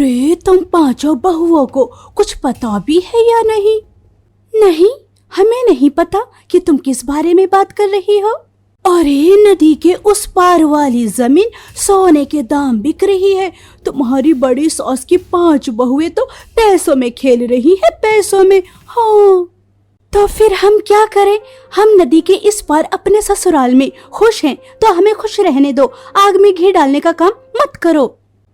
अरे तुम पांचों बहुओं को कुछ पता भी है या नहीं? नहीं, हमें नहीं पता कि तुम किस बारे में बात कर रही हो। अरे नदी के उस पार वाली जमीन सोने के दाम बिक रही है। तुम्हारी बड़ी सास की 5 बहुएं तो पैसों में खेल रही है, पैसों में। हाँ, तो फिर हम क्या करें? हम नदी के इस पार अपने ससुराल में खुश हैं, तो हमें खुश रहने दो। आग में घी डालने का काम मत करो।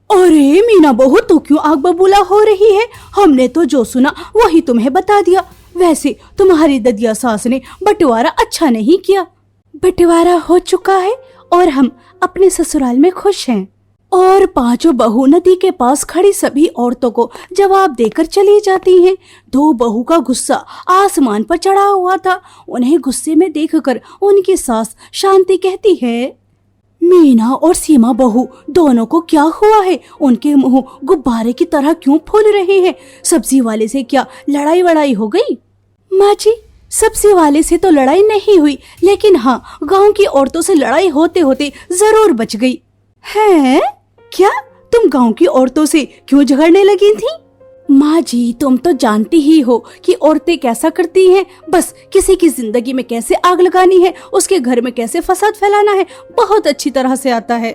अरे मीना बहू, तो क्यों आग बबूला हो रही है? हमने तो जो सुना वही तुम्हें बता दिया। वैसे तुम्हारी ददिया सास ने बंटवारा अच्छा नहीं किया। बंटवारा हो चुका है और हम अपने ससुराल में खुश हैं। और 5 बहू नदी के पास खड़ी सभी औरतों को जवाब देकर चली जाती हैं। 2 बहू का गुस्सा आसमान पर चढ़ा हुआ था। उन्हें गुस्से में देखकर उनकी सास शांति कहती है, मीना और सीमा बहू दोनों को क्या हुआ है? उनके मुंह गुब्बारे की तरह क्यों फूल रहे हैं? सब्जी वाले से क्या लड़ाई वड़ाई हो गई? माँ जी, सब्जी वाले से तो लड़ाई नहीं हुई, लेकिन हाँ, गांव की औरतों से लड़ाई होते होते जरूर बच गई। है क्या? तुम गांव की औरतों से क्यों झगड़ने लगी थी? माँ जी, तुम तो जानती ही हो कि औरतें कैसा करती हैं। बस किसी की जिंदगी में कैसे आग लगानी है, उसके घर में कैसे फसाद फैलाना है, बहुत अच्छी तरह से आता है।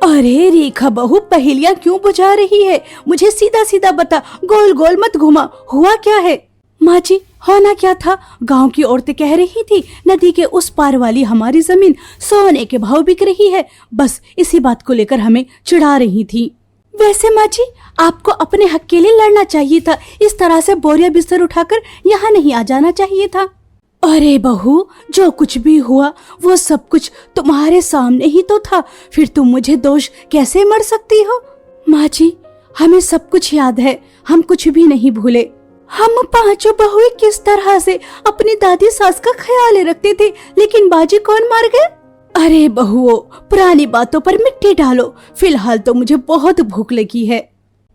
अरे रेखा बहू, पहेलियां क्यों बुझा रही है? मुझे सीधा सीधा बता, गोल गोल मत घुमा। हुआ क्या है? माँ जी, होना क्या था? गांव की औरतें कह रही थी नदी के उस पार वाली हमारी जमीन सोने के भाव बिक रही है। बस इसी बात को लेकर हमें चिढ़ा रही थी। वैसे माँ जी, आपको अपने हक के लिए लड़ना चाहिए था। इस तरह से बोरिया बिस्तर उठाकर यहाँ नहीं आ जाना चाहिए था। अरे बहू, जो कुछ भी हुआ वो सब कुछ तुम्हारे सामने ही तो था। फिर तुम मुझे दोष कैसे मर सकती हो? माँ जी, हमें सब कुछ याद है, हम कुछ भी नहीं भूले। हम 5 बहुएं किस तरह से अपनी दादी सास का ख्याल रखते थे, लेकिन बाजी कौन मार गए? अरे बहुओं, पुरानी बातों पर मिट्टी डालो। फिलहाल तो मुझे बहुत भूख लगी है।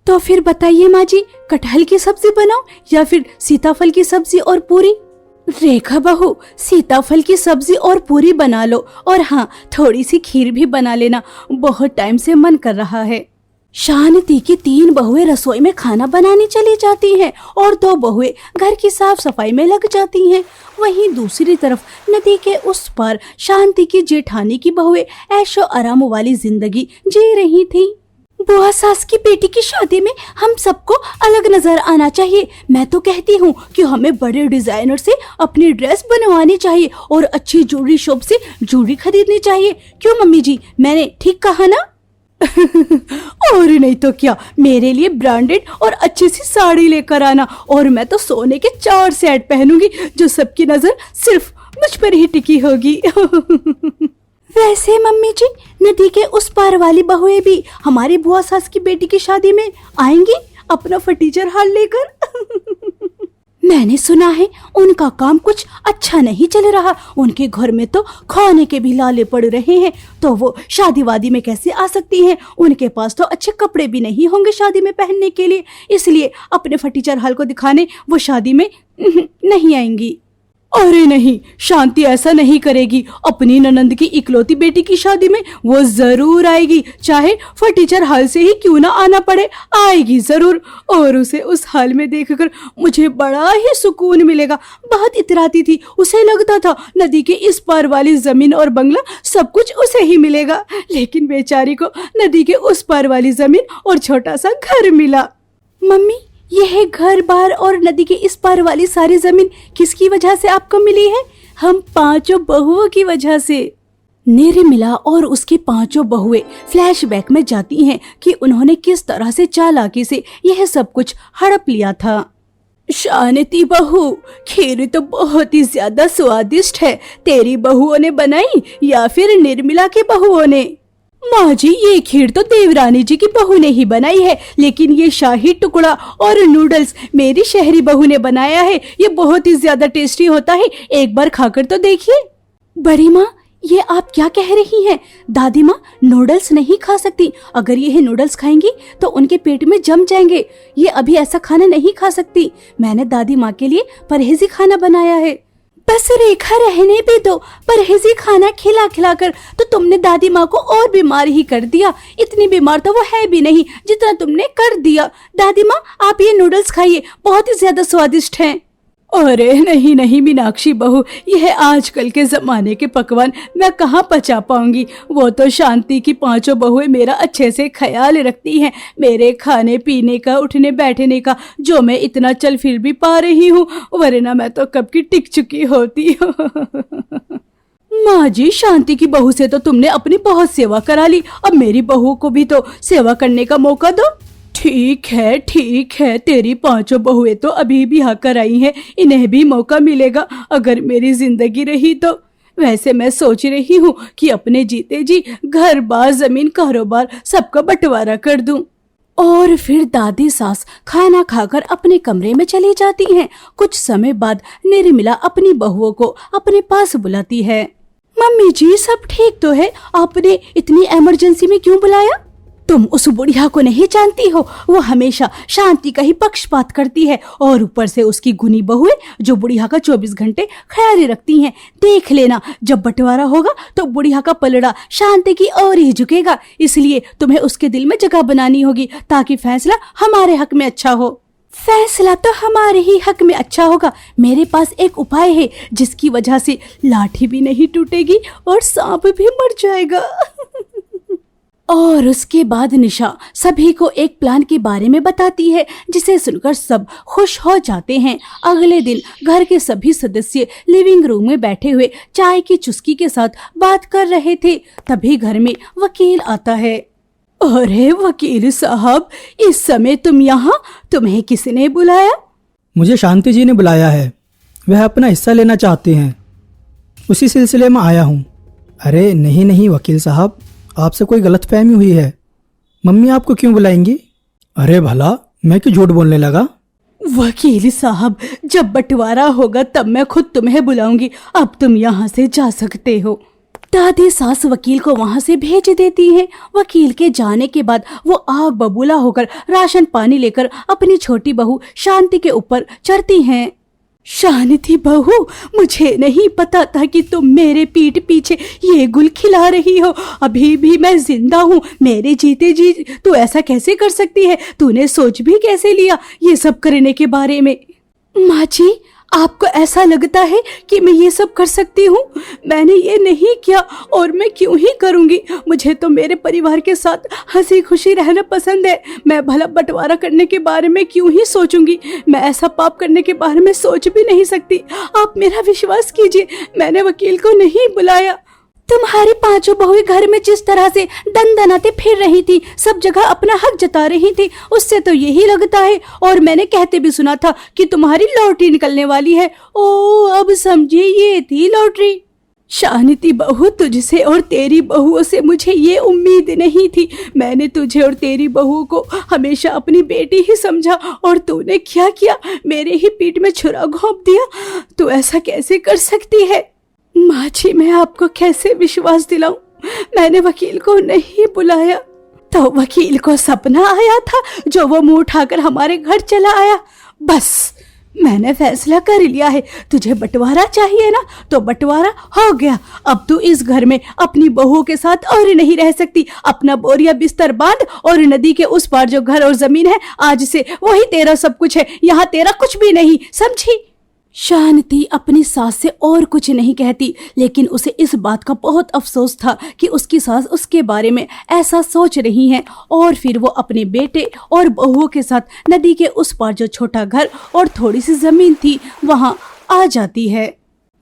तो फिर बताइए माँ जी, कटहल की सब्जी बनाओ या फिर सीताफल की सब्जी और पूरी? रेखा बहू, सीताफल की सब्जी और पूरी बना लो, और हाँ, थोड़ी सी खीर भी बना लेना, बहुत टाइम से मन कर रहा है। शांति की 3 बहुएं रसोई में खाना बनाने चली जाती हैं और 2 बहुएं घर की साफ सफाई में लग जाती हैं। वहीं दूसरी तरफ नदी के उस पार शांति की जेठानी की बहुएं ऐशो आराम वाली जिंदगी जी रही थीं। बुआ सास की बेटी की शादी में हम सबको अलग नजर आना चाहिए। मैं तो कहती हूँ कि हमें बड़े डिजाइनर से अपनी ड्रेस बनवानी चाहिए और अच्छी ज्वेलरी शॉप से ज्वेलरी खरीदनी चाहिए। क्यों मम्मी जी, मैंने ठीक कहा ना? और नहीं तो क्या, मेरे लिए ब्रांडेड और अच्छी सी साड़ी लेकर आना, और मैं तो सोने के 4 सेट पहनूंगी जो सबकी नजर सिर्फ मुझ पर ही टिकी होगी। वैसे मम्मी जी, नदी के उस पार वाली बहुएं भी हमारी बुआ सास की बेटी की शादी में आएंगी अपना फर्नीचर हाल लेकर। मैंने सुना है उनका काम कुछ अच्छा नहीं चल रहा। उनके घर में तो खाने के भी लाले पड़ रहे हैं, तो वो शादी वादी में कैसे आ सकती हैं? उनके पास तो अच्छे कपड़े भी नहीं होंगे शादी में पहनने के लिए, इसलिए अपने फटीचर हाल को दिखाने वो शादी में नहीं आएंगी। अरे नहीं, शांति ऐसा नहीं करेगी। अपनी ननंद की इकलौती बेटी की शादी में वो जरूर आएगी, चाहे फटीचर हाल से ही क्यों ना आना पड़े, आएगी जरूर। और उसे उस हाल में देखकर मुझे बड़ा ही सुकून मिलेगा। बहुत इतराती थी, उसे लगता था नदी के इस पार वाली जमीन और बंगला सब कुछ उसे ही मिलेगा, लेकिन बेचारी को नदी के उस पार वाली जमीन और छोटा सा घर मिला। मम्मी, यह घर बार और नदी के इस पार वाली सारी जमीन किसकी वजह से आपको मिली है? हम 5 बहुओं की वजह से। निर्मला और उसकी 5 बहुएं फ्लैशबैक में जाती हैं कि उन्होंने किस तरह से चालाकी से यह सब कुछ हड़प लिया था। शांति बहू, खीर तो बहुत ही ज्यादा स्वादिष्ट है। तेरी बहुओं ने बनाई या फिर निर्मला की बहुओं ने? माँ जी, ये खीर तो देवरानी जी की बहू ने ही बनाई है, लेकिन ये शाही टुकड़ा और नूडल्स मेरी शहरी बहू ने बनाया है। ये बहुत ही ज्यादा टेस्टी होता है, एक बार खाकर तो देखिए। बड़ी माँ, ये आप क्या कह रही हैं? दादी माँ नूडल्स नहीं खा सकती। अगर ये नूडल्स खाएंगी तो उनके पेट में जम जाएंगे। ये अभी ऐसा खाना नहीं खा सकती। मैंने दादी माँ के लिए परहेजी खाना बनाया है। बस रेखा, रहने भी दो। परहेजी खाना खिला खिला कर तो तुमने दादी माँ को और बीमार ही कर दिया। इतनी बीमार तो वो है भी नहीं जितना तुमने कर दिया। दादी माँ, आप ये नूडल्स खाइए, बहुत ही ज्यादा स्वादिष्ट हैं। अरे नहीं नहीं मीनाक्षी बहू, यह आजकल के जमाने के पकवान मैं कहाँ पचा पाऊंगी। वो तो शांति की पांचों बहुएं मेरा अच्छे से ख्याल रखती हैं, मेरे खाने पीने का, उठने बैठने का, जो मैं इतना चल फिर भी पा रही हूँ, वरना मैं तो कब की टिक चुकी होती हूँ। माँ जी, शांति की बहू से तो तुमने अपनी बहुत सेवा करा ली, अब मेरी बहू को भी तो सेवा करने का मौका दो। ठीक है, तेरी पांचों बहुएं तो अभी भी कर आई हैं, इन्हें भी मौका मिलेगा अगर मेरी जिंदगी रही तो। वैसे मैं सोच रही हूँ कि अपने जीते जी घर बार जमीन कारोबार सबका बंटवारा कर दूं। और फिर दादी सास खाना खाकर अपने कमरे में चली जाती हैं। कुछ समय बाद निर्मला अपनी बहुओं को अपने पास बुलाती है। मम्मी जी, सब ठीक तो है? आपने इतनी इमरजेंसी में क्यों बुलाया? तुम उस बुढ़िया को नहीं जानती हो, वो हमेशा शांति का ही पक्षपात करती है, और ऊपर से उसकी गुनी बहुएं जो बुढ़िया का 24 घंटे ख्याल रखती हैं। देख लेना, जब बंटवारा होगा तो बुढ़िया का पलड़ा शांति की ओर ही झुकेगा। इसलिए तुम्हें उसके दिल में जगह बनानी होगी ताकि फैसला हमारे हक में अच्छा हो। फैसला तो हमारे ही हक में अच्छा होगा। मेरे पास एक उपाय है जिसकी वजह से लाठी भी नहीं टूटेगी और सांप भी मर जाएगा। और उसके बाद निशा सभी को एक प्लान के बारे में बताती है, जिसे सुनकर सब खुश हो जाते हैं। अगले दिन घर के सभी सदस्य लिविंग रूम में बैठे हुए चाय की चुस्की के साथ बात कर रहे थे। तभी घर में वकील आता है। अरे वकील साहब, इस समय तुम यहाँ, तुम्हें किसने बुलाया? मुझे शांति जी ने बुलाया है, वह अपना हिस्सा लेना चाहते हैं, उसी सिलसिले में आया हूँ। अरे नहीं वकील साहब, आपसे कोई गलतफहमी हुई है। मम्मी आपको क्यों बुलाएंगी? अरे भला, मैं क्यों झूठ बोलने लगा? वकील साहब, जब बंटवारा होगा तब मैं खुद तुम्हें बुलाऊंगी, अब तुम यहाँ से जा सकते हो। दादी सास वकील को वहाँ से भेज देती हैं। वकील के जाने के बाद वो आग बबूला होकर राशन पानी लेकर अपनी छोटी बहू शांति के ऊपर चढ़ती हैं। शांति बहू, मुझे नहीं पता था कि तुम मेरे पीठ पीछे ये गुल खिला रही हो। अभी भी मैं जिंदा हूँ, मेरे जीते जी तू ऐसा कैसे कर सकती है? तूने सोच भी कैसे लिया ये सब करने के बारे में? माँ जी, आपको ऐसा लगता है कि मैं ये सब कर सकती हूँ? मैंने ये नहीं किया और मैं क्यों ही करूँगी। मुझे तो मेरे परिवार के साथ हंसी खुशी रहना पसंद है। मैं भला बंटवारा करने के बारे में क्यों ही सोचूंगी? मैं ऐसा पाप करने के बारे में सोच भी नहीं सकती। आप मेरा विश्वास कीजिए, मैंने वकील को नहीं बुलाया। तुम्हारी पांचों बहुएं घर में जिस तरह से दनदनाते फिर रही थी, सब जगह अपना हक जता रही थी, उससे तो यही लगता है। और मैंने कहते भी सुना था कि तुम्हारी लॉटरी निकलने वाली है। ओ, अब समझिए ये थी लॉटरी। शांति बहू, तुझसे और तेरी बहुओं से मुझे ये उम्मीद नहीं थी। मैंने तुझे और तेरी बहुओं को हमेशा अपनी बेटी ही समझा, और तूने क्या किया? मेरे ही पीठ में छुरा घोंप दिया। तू ऐसा कैसे कर सकती है? माँ जी, मैं आपको कैसे विश्वास दिलाऊं? मैंने वकील को नहीं बुलाया। तो वकील को सपना आया था जो वो मुंह उठाकर हमारे घर चला आया। बस मैंने फैसला कर लिया है, तुझे बंटवारा चाहिए ना, तो बंटवारा हो गया। अब तू इस घर में अपनी बहुओं के साथ और नहीं रह सकती। अपना बोरिया बिस्तर बांध और नदी के उस पार जो घर और जमीन है, आज से वही तेरा सब कुछ है, यहाँ तेरा कुछ भी नहीं, समझी? शांति अपनी सास से और कुछ नहीं कहती, लेकिन उसे इस बात का बहुत अफसोस था कि उसकी सास उसके बारे में ऐसा सोच रही हैं। और फिर वो अपने बेटे और बहुओं के साथ नदी के उस पार जो छोटा घर और थोड़ी सी जमीन थी, वहां आ जाती है।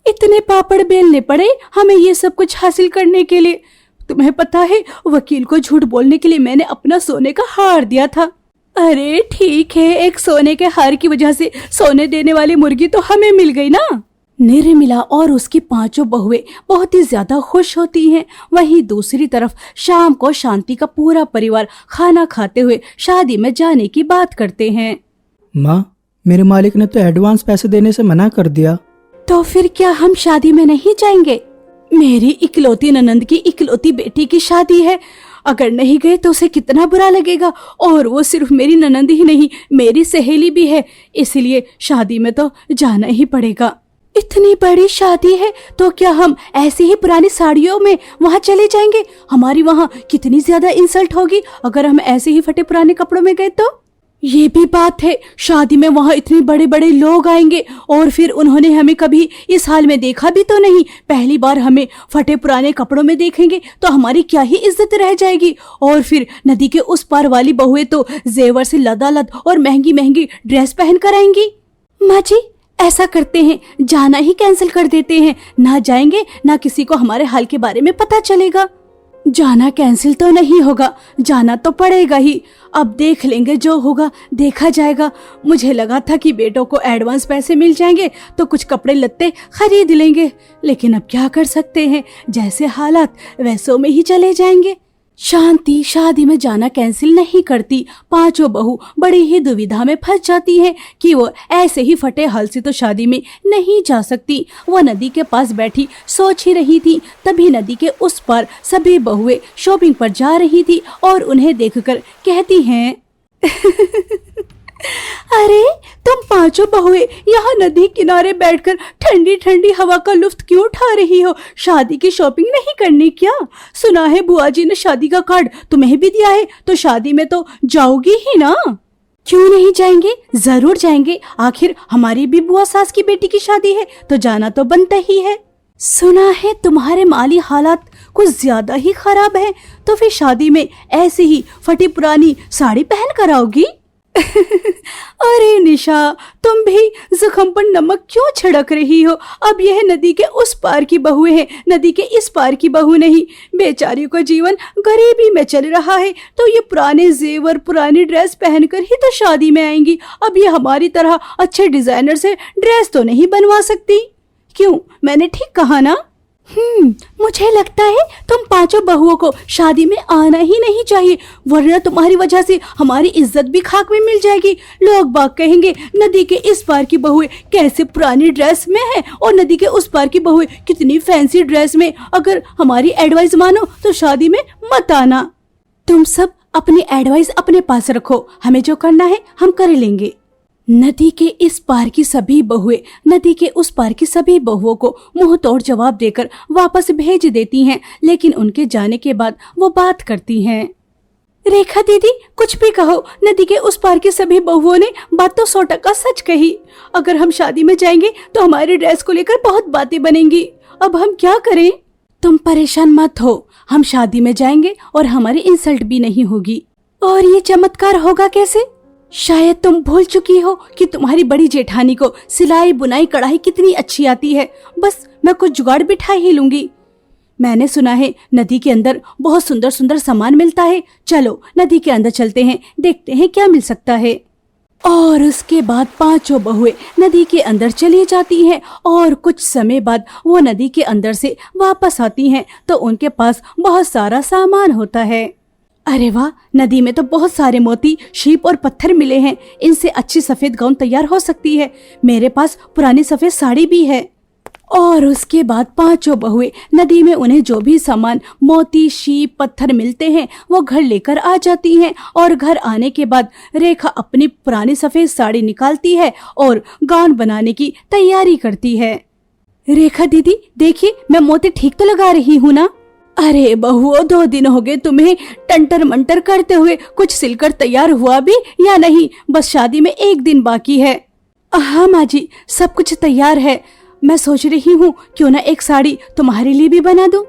इतने पापड़ बेलने पड़े हमें ये सब कुछ हासिल करने के लिए। तुम्हें पता है, वकील को झूठ बोलने के लिए मैंने अपना सोने का हार दिया था। अरे ठीक है, एक सोने के हार की वजह से सोने देने वाली मुर्गी तो हमें मिल गई ना। निर्मला और उसकी पांचों बहुएं बहुत ही ज्यादा खुश होती हैं। वहीं दूसरी तरफ शाम को शांति का पूरा परिवार खाना खाते हुए शादी में जाने की बात करते हैं। माँ, मेरे मालिक ने तो एडवांस पैसे देने से मना कर दिया। तो फिर क्या हम शादी में नहीं जाएंगे? मेरी इकलौती ननंद की इकलौती बेटी की शादी है, अगर नहीं गए तो उसे कितना बुरा लगेगा। और वो सिर्फ मेरी ननंद ही नहीं, मेरी सहेली भी है, इसलिए शादी में तो जाना ही पड़ेगा। इतनी बड़ी शादी है तो क्या हम ऐसे ही पुरानी साड़ियों में वहाँ चले जाएंगे? हमारी वहाँ कितनी ज्यादा इंसल्ट होगी अगर हम ऐसे ही फटे पुराने कपड़ों में गए तो। ये भी बात है, शादी में वहाँ इतने बड़े बड़े लोग आएंगे और फिर उन्होंने हमें कभी इस हाल में देखा भी तो नहीं, पहली बार हमें फटे पुराने कपड़ों में देखेंगे तो हमारी क्या ही इज्जत रह जाएगी। और फिर नदी के उस पार वाली बहुएं तो जेवर से लदालद और महंगी महंगी ड्रेस पहन कर आएंगी। माँ जी ऐसा करते हैं, जाना ही कैंसिल कर देते हैं, ना जाएंगे ना किसी को हमारे हाल के बारे में पता चलेगा। जाना कैंसिल तो नहीं होगा, जाना तो पड़ेगा ही। अब देख लेंगे, जो होगा देखा जाएगा। मुझे लगा था कि बेटों को एडवांस पैसे मिल जाएंगे तो कुछ कपड़े लत्ते खरीद लेंगे, लेकिन अब क्या कर सकते हैं, जैसे हालात वैसों में ही चले जाएंगे। शांति शादी में जाना कैंसिल नहीं करती। पांचों बहू बड़ी ही दुविधा में फंस जाती हैं कि वो ऐसे ही फटे हाल से तो शादी में नहीं जा सकती। वो नदी के पास बैठी सोच ही रही थी, तभी नदी के उस पार सभी बहुएं शॉपिंग पर जा रही थी और उन्हें देखकर कहती हैं अरे तुम पांचों बहुएं यहाँ नदी किनारे बैठकर ठंडी ठंडी हवा का लुत्फ क्यों उठा रही हो? शादी की शॉपिंग नहीं करनी क्या? सुना है बुआ जी ने शादी का कार्ड तुम्हें भी दिया है, तो शादी में तो जाओगी ही ना? क्यों नहीं जाएंगे, जरूर जाएंगे। आखिर हमारी भी बुआ सास की बेटी की शादी है तो जाना तो बनता ही है। सुना है तुम्हारे माली हालात कुछ ज्यादा ही खराब है, तो फिर शादी में ऐसे ही फटी पुरानी साड़ी पहन कर आओगी? अरे निशा, तुम भी जख्म पर नमक क्यों छिड़क रही हो? अब यह नदी के उस पार की बहुएं हैं, नदी के इस पार की बहू नहीं। बेचारियों का जीवन गरीबी में चल रहा है तो ये पुराने जेवर पुरानी ड्रेस पहनकर ही तो शादी में आएंगी। अब ये हमारी तरह अच्छे डिजाइनर से ड्रेस तो नहीं बनवा सकती। क्यों, मैंने ठीक कहा ना? मुझे लगता है तुम पांचों बहुओं को शादी में आना ही नहीं चाहिए, वरना तुम्हारी वजह से हमारी इज्जत भी खाक में मिल जाएगी। लोग बाग कहेंगे नदी के इस पार की बहुएं कैसे पुरानी ड्रेस में है और नदी के उस पार की बहुएं कितनी फैंसी ड्रेस में। अगर हमारी एडवाइस मानो तो शादी में मत आना। तुम सब अपनी एडवाइस अपने पास रखो, हमें जो करना है हम कर लेंगे। नदी के इस पार की सभी बहुएं नदी के उस पार की सभी बहुओं को मुंह तोड़ जवाब देकर वापस भेज देती हैं, लेकिन उनके जाने के बाद वो बात करती हैं। रेखा दीदी कुछ भी कहो, नदी के उस पार की सभी बहुओं ने बात तो 100% सच कही। अगर हम शादी में जाएंगे तो हमारी ड्रेस को लेकर बहुत बातें बनेंगी। अब हम क्या करें? तुम परेशान मत हो, हम शादी में जाएंगे और हमारी इंसल्ट भी नहीं होगी। और ये चमत्कार होगा कैसे? शायद तुम भूल चुकी हो कि तुम्हारी बड़ी जेठानी को सिलाई बुनाई कढ़ाई कितनी अच्छी आती है। बस मैं कुछ जुगाड़ बिठा ही लूंगी। मैंने सुना है नदी के अंदर बहुत सुंदर सुंदर सामान मिलता है। चलो नदी के अंदर चलते हैं, देखते हैं क्या मिल सकता है। और उसके बाद पांचों बहुएं नदी के अंदर चली जाती हैं और कुछ समय बाद वो नदी के अंदर से वापस आती हैं तो उनके पास बहुत सारा सामान होता है। अरे वाह, नदी में तो बहुत सारे मोती, शीप और पत्थर मिले हैं। इनसे अच्छी सफेद गाउन तैयार हो सकती है। मेरे पास पुरानी सफेद साड़ी भी है। और उसके बाद पांचों बहुएं नदी में उन्हें जो भी सामान मोती शीप पत्थर मिलते हैं वो घर लेकर आ जाती हैं। और घर आने के बाद रेखा अपनी पुरानी सफेद साड़ी निकालती है और गाउन बनाने की तैयारी करती है। रेखा दीदी देखिए, मैं मोती ठीक तो लगा रही हूँ ना? अरे बहुओं, 2 दिन हो गए तुम्हें टंटर मंटर करते हुए। कुछ सिलकर तैयार हुआ भी या नहीं? बस शादी में 1 दिन बाकी है। हाँ माँ जी, सब कुछ तैयार है। मैं सोच रही हूँ क्यों ना एक साड़ी तुम्हारे लिए भी बना दूं।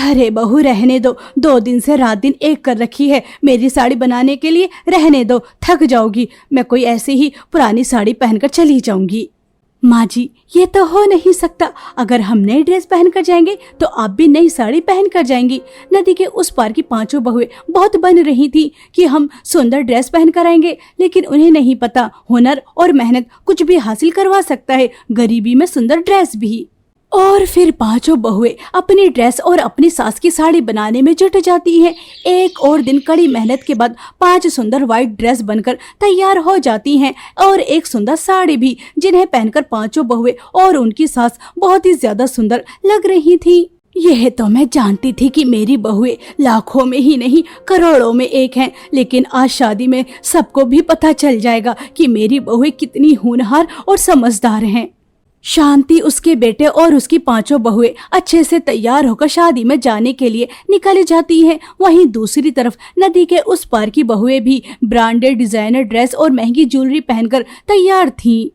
अरे बहू रहने दो, 2 दिन से रात दिन एक कर रखी है मेरी साड़ी बनाने के लिए। रहने दो, थक जाओगी। मैं कोई ऐसे ही पुरानी साड़ी पहनकर चली जाऊंगी। माँ जी, ये तो हो नहीं सकता। अगर हम नई ड्रेस पहनकर जाएंगे तो आप भी नई साड़ी पहनकर जाएंगी। नदी के उस पार की पांचों बहुएं बहुत बन रही थी कि हम सुंदर ड्रेस पहनकर आएंगे, लेकिन उन्हें नहीं पता हुनर और मेहनत कुछ भी हासिल करवा सकता है, गरीबी में सुंदर ड्रेस भी। और फिर पांचों बहुएं अपनी ड्रेस और अपनी सास की साड़ी बनाने में जुट जाती हैं। 1 और दिन कड़ी मेहनत के बाद 5 सुंदर व्हाइट ड्रेस बनकर तैयार हो जाती हैं और 1 सुंदर साड़ी भी, जिन्हें पहनकर पांचों बहुएं और उनकी सास बहुत ही ज्यादा सुंदर लग रही थी। यह तो मैं जानती थी कि मेरी बहुएं लाखों में ही नहीं करोड़ों में एक हैं, लेकिन आज शादी में सबको भी पता चल जाएगा कि मेरी बहुएं कितनी होनहार और समझदार हैं। शांति, उसके बेटे और उसकी 5 बहुएं अच्छे से तैयार होकर शादी में जाने के लिए निकल जाती हैं। वहीं दूसरी तरफ नदी के उस पार की बहुएं भी ब्रांडेड डिजाइनर ड्रेस और महंगी ज्वेलरी पहनकर तैयार थीं।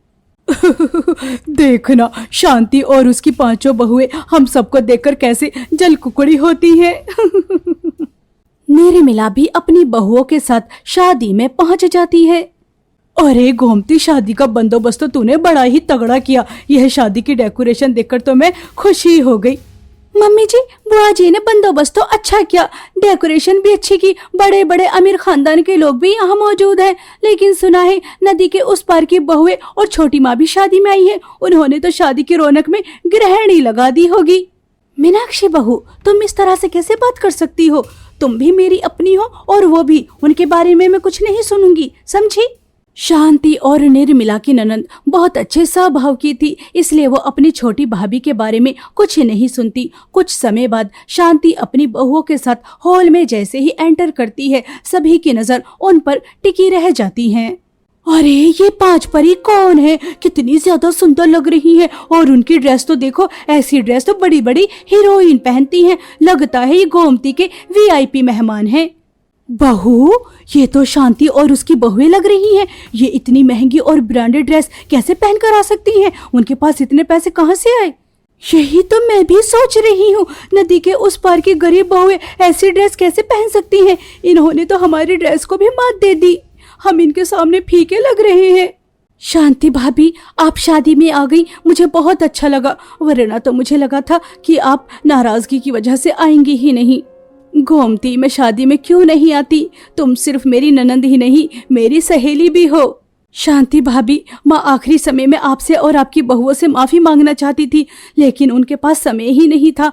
देखना, शांति और उसकी 5 बहुएं हम सबको देखकर कैसे जलकुकड़ी होती हैं। निर्मला भी अपनी बहुओं के साथ शादी में पहुंच जाती है। अरे गोमती, शादी का बंदोबस्त तो तूने बड़ा ही तगड़ा किया। यह शादी की डेकोरेशन देखकर तो मैं खुशी हो गई। मम्मी जी, बुआ जी ने बंदोबस्त तो अच्छा किया, डेकोरेशन भी अच्छी की। बड़े बड़े अमीर खानदान के लोग भी यहाँ मौजूद हैं। लेकिन सुना है नदी के उस पार की बहुएं और छोटी माँ भी शादी में आई है। उन्होंने तो शादी की रौनक में ग्रहणी लगा दी होगी। मीनाक्षी बहू, तुम इस तरह से कैसे बात कर सकती हो? तुम भी मेरी अपनी हो और वो भी। उनके बारे में मैं कुछ नहीं सुनूंगी, समझी? शांति और निर्मला की ननद बहुत अच्छे स्वभाव की थी, इसलिए वो अपनी छोटी भाभी के बारे में कुछ नहीं सुनती। कुछ समय बाद शांति अपनी बहुओं के साथ हॉल में जैसे ही एंटर करती है, सभी की नजर उन पर टिकी रह जाती है। अरे ये 5 परी कौन है? कितनी ज्यादा सुंदर लग रही है। और उनकी ड्रेस तो देखो, ऐसी ड्रेस तो बड़ी बड़ी हीरोइन पहनती हैं। लगता है ये गोमती के VIP मेहमान हैं। बहू, ये तो शांति और उसकी बहुएं लग रही हैं। ये इतनी महंगी और ब्रांडेड ड्रेस कैसे पहनकर आ सकती हैं? उनके पास इतने पैसे कहाँ से आए? यही तो मैं भी सोच रही हूँ। नदी के उस पार की गरीब बहुएं ऐसी ड्रेस कैसे पहन सकती हैं? इन्होंने तो हमारी ड्रेस को भी मात दे दी। हम इनके सामने फीके लग रहे हैं। शांति भाभी, आप शादी में आ गई, मुझे बहुत अच्छा लगा। वरना तो मुझे लगा था कि आप नाराजगी की वजह से आएंगी ही नहीं। गोमती, मैं शादी में क्यों नहीं आती? तुम सिर्फ मेरी ननंद ही नहीं, मेरी सहेली भी हो। शांति भाभी, माँ आखिरी समय में आपसे और आपकी बहुओं से माफी मांगना चाहती थी, लेकिन उनके पास समय ही नहीं था।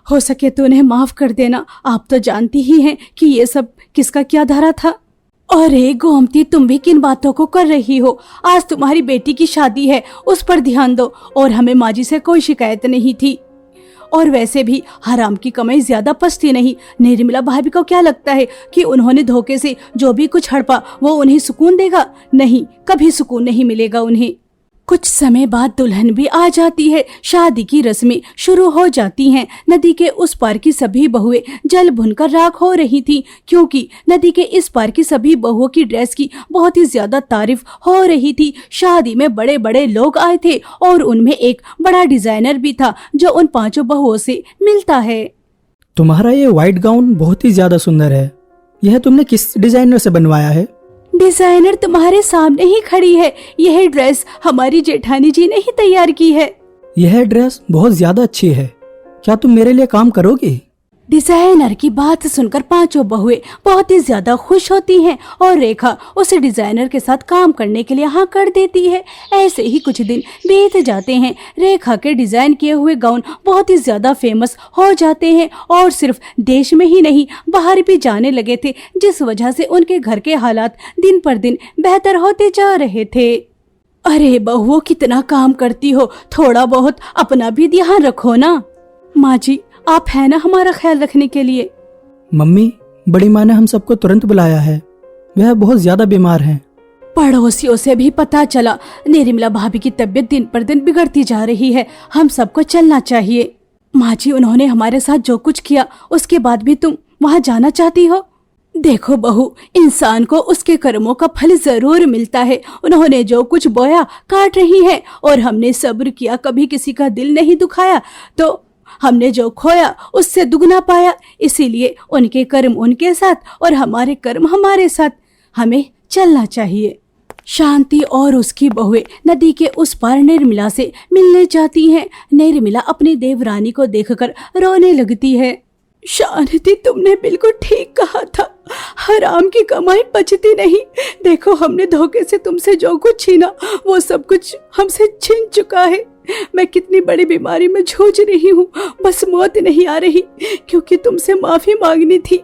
हो सके तो उन्हें माफ कर देना। आप तो जानती ही हैं कि ये सब किसका क्या धारा था। अरे गोमती, तुम भी किन बातों को कर रही हो? आज तुम्हारी बेटी की शादी है, उस पर ध्यान दो। और हमें माँ जी से कोई शिकायत नहीं थी। और वैसे भी हराम की कमाई ज्यादा पचती नहीं। निर्मला भाभी को क्या लगता है कि उन्होंने धोखे से जो भी कुछ हड़पा वो उन्हें सुकून देगा? नहीं, कभी सुकून नहीं मिलेगा उन्हें। कुछ समय बाद दुल्हन भी आ जाती है। शादी की रस्में शुरू हो जाती हैं। नदी के उस पार की सभी बहुएं जल भुनकर राख हो रही थीं, क्योंकि नदी के इस पार की सभी बहुओं की ड्रेस की बहुत ही ज्यादा तारीफ हो रही थी। शादी में बड़े बड़े लोग आए थे और उनमें एक बड़ा डिजाइनर भी था जो उन 5 बहुओं से मिलता है। तुम्हारा ये व्हाइट गाउन बहुत ही ज्यादा सुंदर है। यह तुमने किस डिजाइनर से बनवाया है? डिजाइनर तुम्हारे सामने ही खड़ी है। यह ड्रेस हमारी जेठानी जी ने ही तैयार की है। यह ड्रेस बहुत ज्यादा अच्छी है। क्या तुम मेरे लिए काम करोगी? डिजाइनर की बात सुनकर 5 बहुएं बहुत ही ज्यादा खुश होती हैं और रेखा उस डिजाइनर के साथ काम करने के लिए हाँ कर देती है। ऐसे ही कुछ दिन बीत जाते हैं। रेखा के डिजाइन किए हुए गाउन बहुत ही ज्यादा फेमस हो जाते हैं और सिर्फ देश में ही नहीं, बाहर भी जाने लगे थे, जिस वजह से उनके घर के हालात दिन पर दिन बेहतर होते जा रहे थे। अरे बहुओं, कितना काम करती हो, थोड़ा बहुत अपना भी ध्यान रखो ना। माँ जी, आप है ना हमारा ख्याल रखने के लिए। मम्मी, बड़ी माँ ने हम सबको तुरंत बुलाया है। वह बहुत ज्यादा बीमार हैं। पड़ोसियों से भी पता चला निर्मला भाभी की तबीयत दिन पर दिन बिगड़ती जा रही है। हम सबको चलना चाहिए। माँ जी, उन्होंने हमारे साथ जो कुछ किया उसके बाद भी तुम वहाँ जाना चाहती हो? देखो बहू, इंसान को उसके कर्मों का फल जरूर मिलता है। उन्होंने जो कुछ बोया काट रही है और हमने सब्र किया, कभी किसी का दिल नहीं दुखाया, तो हमने जो खोया उससे दुगना पाया। इसीलिए उनके कर्म उनके साथ और हमारे कर्म हमारे साथ। हमें चलना चाहिए। शांति और उसकी बहुएं नदी के उस पार निर्मला से मिलने जाती हैं। निर्मला अपनी देवरानी को देखकर रोने लगती है। शांति, तुमने बिल्कुल ठीक कहा था, हराम की कमाई बचती नहीं। देखो, हमने धोखे से तुमसे जो कुछ छीना वो सब कुछ हमसे छिन चुका है। मैं कितनी बड़ी बीमारी में जूझ रही हूँ, बस मौत नहीं आ रही, क्योंकि तुमसे माफी मांगनी थी।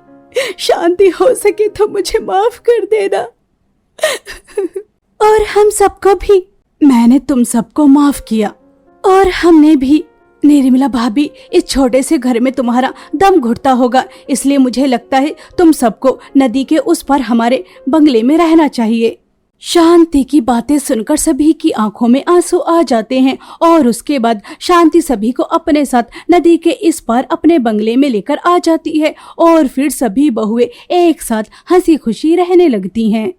शांति, हो सके तो मुझे माफ कर देना। और हम सबको भी। मैंने तुम सबको माफ किया और हमने भी। निर्मला भाभी, इस छोटे से घर में तुम्हारा दम घुटता होगा, इसलिए मुझे लगता है तुम सबको नदी के उस पार हमारे बंगले में रहना चाहिए। शांति की बातें सुनकर सभी की आंखों में आंसू आ जाते हैं और उसके बाद शांति सभी को अपने साथ नदी के इस पार अपने बंगले में लेकर आ जाती है और फिर सभी बहुएं एक साथ हंसी खुशी रहने लगती हैं।